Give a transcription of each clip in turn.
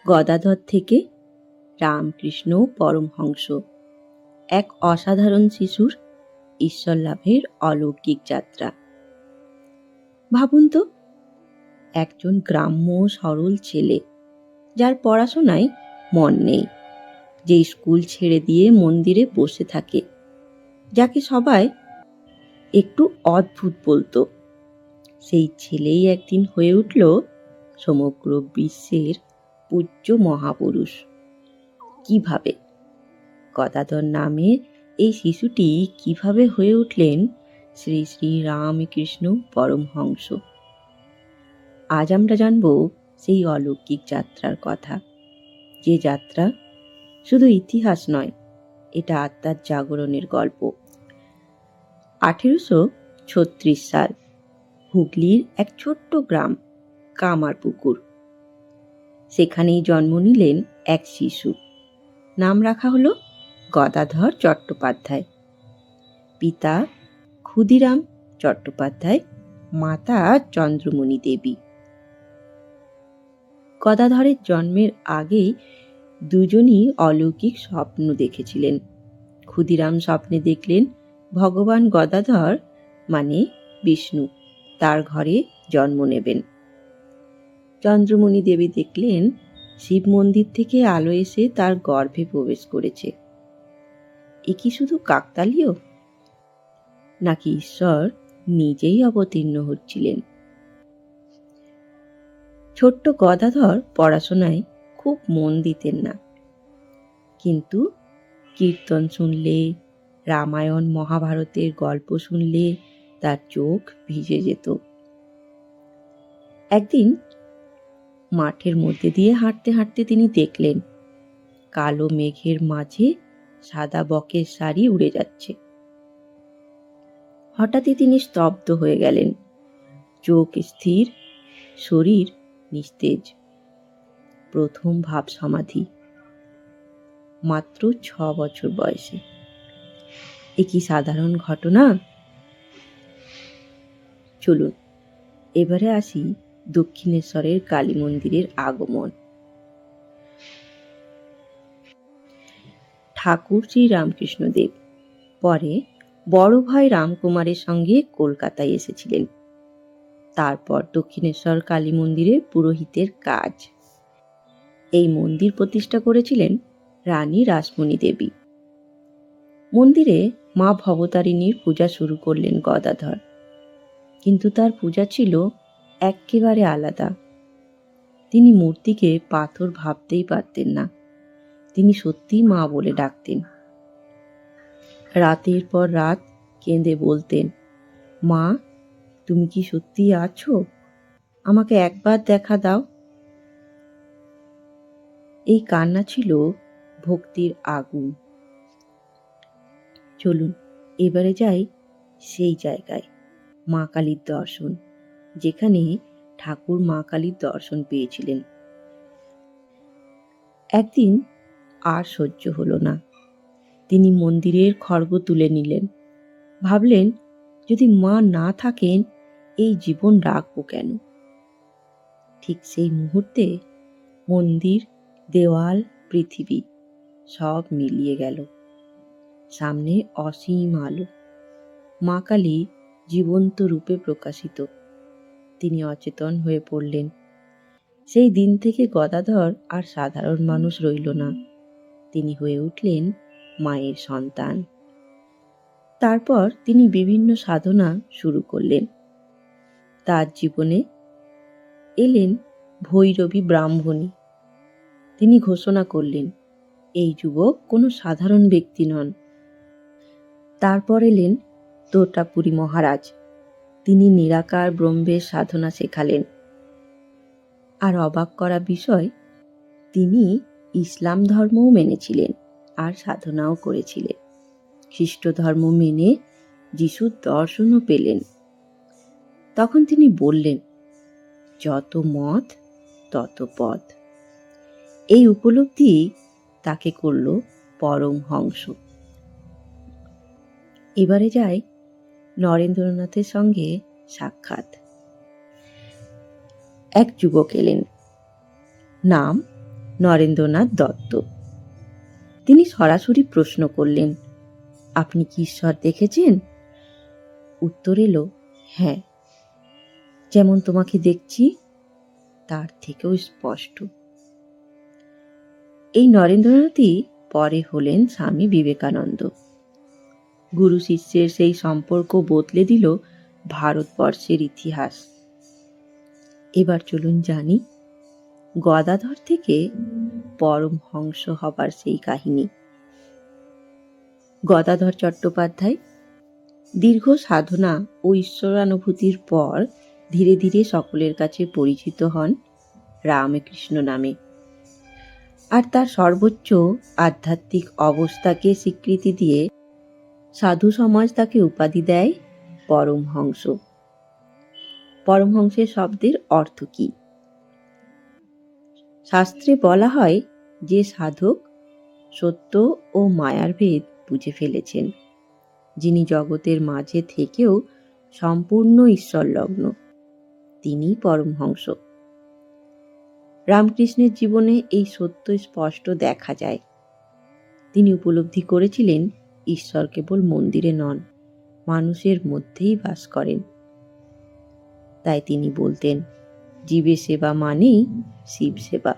গদাধর থেকে রামকৃষ্ণ পরমহংস, এক অসাধারণ শিশুর ঈশ্বর লাভের অলৌকিক যাত্রা। ভাবুন তো, একজন গ্রাম্য সরল ছেলে, যার পড়াশোনায় মন নেই, যে স্কুল ছেড়ে দিয়ে মন্দিরে বসে থাকে, যাকে সবাই একটু অদ্ভুত বলতো, সেই ছেলেই একদিন হয়ে উঠল সমগ্র বিশ্বের পূজ্য মহাপুরুষ। কিভাবে? গদাধর নামে এই শিশুটি কিভাবে হয়ে উঠলেন শ্রী শ্রী রামকৃষ্ণ পরমহংস? আজ আমরা জানব সেই অলৌকিক যাত্রার কথা, যে যাত্রা শুধু ইতিহাস নয়, এটা আত্মার জাগরণের গল্প। 1836 সাল, হুগলির এক ছোট্ট গ্রাম কামারপুকুর। সেখানেই জন্ম নিলেন এক শিশু, নাম রাখা হলো গদাধর চট্টোপাধ্যায়। পিতা ক্ষুদিরাম চট্টোপাধ্যায়, মাতা চন্দ্রমণি দেবী। গদাধরের জন্মের আগেই দুজনই অলৌকিক স্বপ্ন দেখেছিলেন। ক্ষুদিরাম স্বপ্নে দেখলেন ভগবান গদাধর মানে বিষ্ণু তার ঘরে জন্ম নেবেন। চন্দ্রমণি দেবী দেখলেন শিব মন্দির থেকে আলো এসে তার গর্ভে প্রবেশ করেছে। এ কি শুধু কাকতালীয়, নাকি ঈশ্বর নিজেই অবতীর্ণ হচ্ছিলেন? ছোট্ট গদাধর পড়াশোনায় খুব মন দিতেন না, কিন্তু কীর্তন শুনলে, রামায়ণ মহাভারতের গল্প শুনলে তার চোখ ভিজে যেত। একদিন মাঠের মধ্যে দিয়ে হাঁটতে হাঁটতে তিনি দেখলেন কালো মেঘের মাঝে সাদা বকের শাড়ি উড়ে যাচ্ছে। হঠাৎই তিনি স্তব্ধ হয়ে গেলেন, চোখ স্থির, শরীর নিস্তেজ। প্রথম ভাব সমাধি, মাত্র 6 বছর বয়সে। এ কি সাধারণ ঘটনা? চলুন এবারে আসি দক্ষিণেশ্বরের কালী মন্দিরের আগমন। ঠাকুর শ্রী রামকৃষ্ণ দেব পরে বড় ভাই রামকুমারের সঙ্গে কলকাতায় এসেছিলেন। তারপর দক্ষিণেশ্বর কালী মন্দিরে পুরোহিতের কাজ। এই মন্দির প্রতিষ্ঠা করেছিলেন রানী রাসমণি দেবী। মন্দিরে মা ভবতারিণীর পূজা শুরু করলেন গদাধর, কিন্তু তার পূজা ছিল একেবারে আলাদা। তিনি মূর্তিকে পাথর ভাবতেই পারতেন না, তিনি সত্যিই মা বলে ডাকতেন। রাতের পর রাত কেঁদে বলতেন, মা তুমি কি সত্যি আছো? আমাকে একবার দেখা দাও। এই কান্না ছিল ভক্তির আগুন। চলুন এবারে যাই সেই জায়গায়, মা কালীর দর্শন, যেখানে ঠাকুর মা কালীর দর্শন পেয়েছিলেন। একদিন আর সহ্য হলো না, তিনি মন্দিরের খড়গ তুলে নিলেন। ভাবলেন, যদি মা না থাকেন এই জীবন রাখবো কেন? ঠিক সেই মুহূর্তে মন্দির, দেওয়াল, পৃথিবী সব মিলিয়ে গেল। সামনে অসীম আলো, মা কালী জীবন্ত রূপে প্রকাশিত। তিনি অচেতন হয়ে পড়লেন। সেই দিন থেকে গদাধর আর সাধারণ মানুষ রইল না, তিনি হয়ে উঠলেন মায়ের সন্তান। তারপর তিনি বিভিন্ন সাধনা শুরু করলেন। তার জীবনে এলেন ভৈরবী ব্রাহ্মণী। তিনি ঘোষণা করলেন, এই যুবক কোনো সাধারণ ব্যক্তি নন। তারপর এলেন তোতাপুরী মহারাজ। তিনি নিরাকার ব্রহ্মের সাধনা শেখালেন। আর অবাক করা বিষয়, তিনি ইসলাম ধর্মও মেনেছিলেন আর সাধনাও করেছিলেন। খ্রিস্ট ধর্ম মেনে যিশুর দর্শনও পেলেন। তখন তিনি বললেন, যত মত তত পথ। এই উপলব্ধি তাকে করল পরমহংস। এবারে যাই নরেন্দ্রনাথের সঙ্গে সাক্ষাৎ। এক যুবক এলেন, নাম নরেন্দ্রনাথ দত্ত। তিনি সরাসরি প্রশ্ন করলেন, আপনি কি ঈশ্বর দেখেছেন? উত্তর এলো, হ্যাঁ, যেমন তোমাকে দেখছি তার থেকেও স্পষ্ট। এই নরেন্দ্রনাথই পরে হলেন স্বামী বিবেকানন্দ। গুরু শিষ্যের সেই সম্পর্ক বদলে দিল ভারতবর্ষের ইতিহাস। এবার চলুন জানি গদাধর থেকে পরমহংস হবার সেই কাহিনী। গদাধর চট্টোপাধ্যায় দীর্ঘ সাধনা ও ঈশ্বরানুভূতির পর ধীরে ধীরে সকলের কাছে পরিচিত হন রামকৃষ্ণ নামে। আর তার সর্বোচ্চ আধ্যাত্মিক অবস্থাকে স্বীকৃতি দিয়ে সাধু সমাজ তাকে উপাধি দেয় পরমহংস। পরমহংসের শব্দের অর্থ কি? শাস্ত্রে বলা হয় যে সাধক সত্য ও মায়ার ভেদ বুঝে ফেলেছেন, যিনি জগতের মাঝে থেকেও সম্পূর্ণ ঈশ্বরলগ্ন, তিনি পরমহংস। রামকৃষ্ণের জীবনে এই সত্য স্পষ্ট দেখা যায়। তিনি উপলব্ধি করেছিলেন ঈশ্বর কেবল মন্দিরে নন, মানুষের মধ্যেই বাস করেন। তাই তিনি বলতেন, জীবের সেবা মানেই শিব সেবা।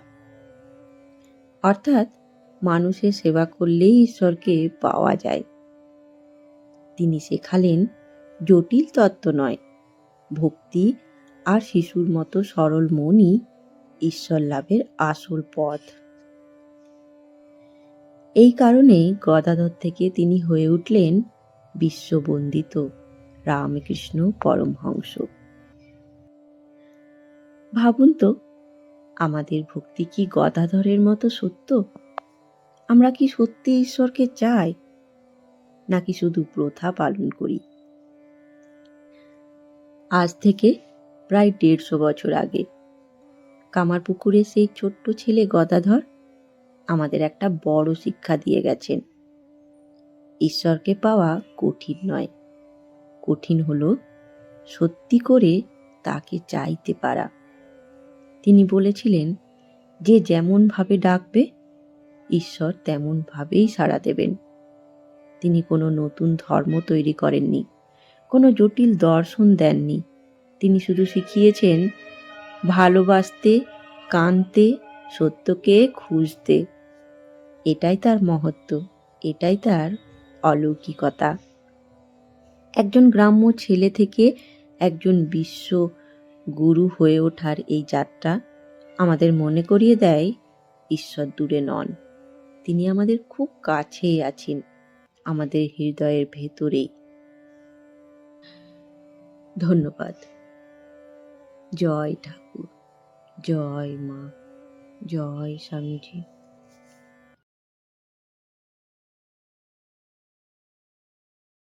অর্থাৎ মানুষের সেবা করলেই ঈশ্বরকে পাওয়া যায়। তিনি শেখালেন জটিল তত্ত্ব নয়, ভক্তি আর শিশুর মতো সরল মনই ঈশ্বর লাভের আসল পথ। এই কারণেই গদাধর থেকে তিনি হয়ে উঠলেন বিশ্ববন্দিত রামকৃষ্ণ পরমহংস। ভাবুন তো, আমাদের ভক্তি কি গদাধরের মতো সত্য? আমরা কি সত্যি ঈশ্বরকে চাই, নাকি শুধু প্রথা পালন করি? আজ থেকে প্রায় 150 বছর আগে কামারপুকুরে সেই ছোট্ট ছেলে গদাধর আমাদের একটা বড় শিক্ষা দিয়ে গেছেন। ঈশ্বরকে পাওয়া কঠিন নয়, কঠিন হলো সত্যি করে তাকে চাইতে পারা। তিনি বলেছিলেন, যে যেমন ভাবে ডাকবে ঈশ্বর তেমন ভাবেই সাড়া দেবেন। তিনি কোনো নতুন ধর্ম তৈরি করেননি, কোনো জটিল দর্শন দেননি। তিনি শুধু শিখিয়েছেন ভালোবাসতে, কাঁদতে, সত্যকে খুঁজতে। এটাই তার মহত্ব, এটাই তার অলৌকিকতা। একজন গ্রাম্য ছেলে থেকে একজন বিশ্ব গুরু হয়ে ওঠার এই যাত্রা আমাদের মনে করিয়ে দেয় ঈশ্বর দূরে নন, তিনি আমাদের খুব কাছেই আছেন, আমাদের হৃদয়ের ভেতরেই। ধন্যবাদ। জয় ঠাকুর, জয় মা, জয় স্বামীজি।